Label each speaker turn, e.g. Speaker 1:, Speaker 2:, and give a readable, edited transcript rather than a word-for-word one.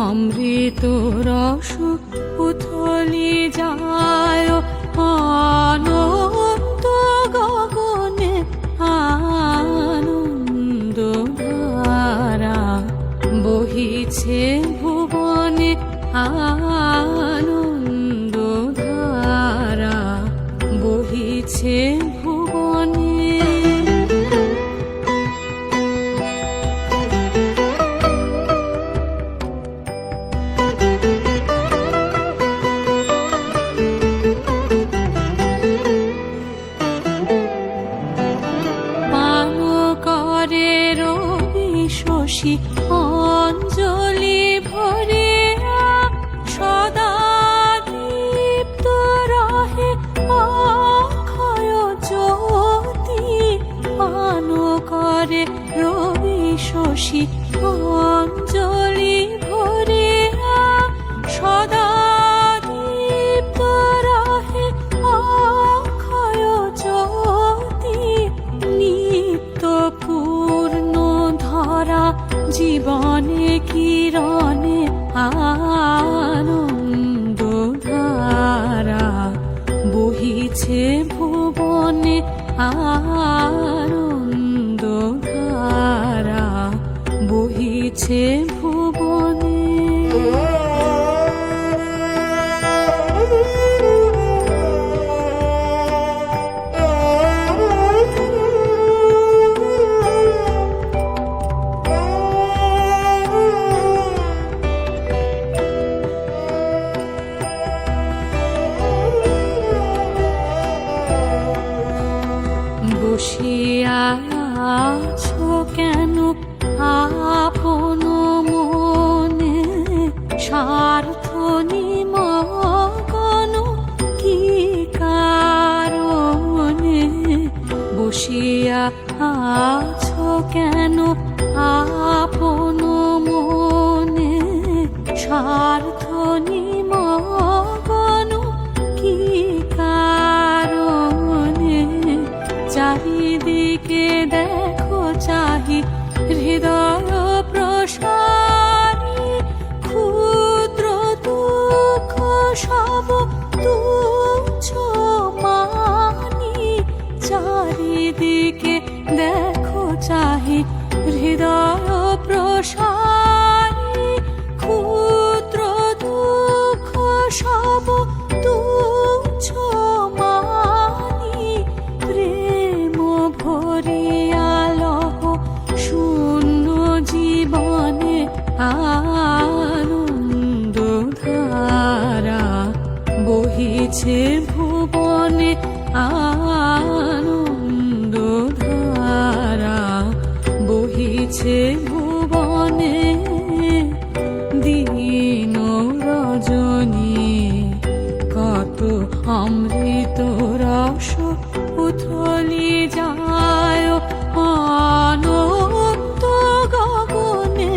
Speaker 1: অমৃত রস উথলি যায় অনন্ত গগনে আনন্দ ধারা বহিছে ভুবনে আনন্দ ধারা বহিছে ভুবনে। শশী অঞ্জলি ভরিয়া সদা দীপ্ত রহে অক্ষয় জ্যোতি পান করে রবি শশী অঞ্জলি ভরিয়া সদা দীপ্ত রহে অক্ষয় জ্যোতি নিত্য পূর্ণ ধরা জীবনে কিরণে আনন্দ ধারা বহিছে ভুবনে আনন্দ ধারা বহিছে ভুবনে। বসিয়া আছো কেন আপন মনে স্বার্থ নিমগ্ন কি কারণে? বসিয়া আছো কেন আপন মনে স্বার্থ নিমগ্ন কি কারণে? চারিদিকে দেখো চাহি হৃদয় প্রসারী ক্ষুদ্র দুঃখ সব তুচ্ছ মানি। চারিদিকে দেখো চাহি হৃদয় প্রসারী ক্ষুদ্র দুঃখ সব তুচ্ছ মানি। প্রেম ভরিয়া লহ শূন্য জীবনে আনন্দ ধারা বহিছে ভুবনে আনন্দ ধারা বহিছে ভুবনে। দিন রজনী কত অমৃত রস উথলি যায় অনন্ত গগনে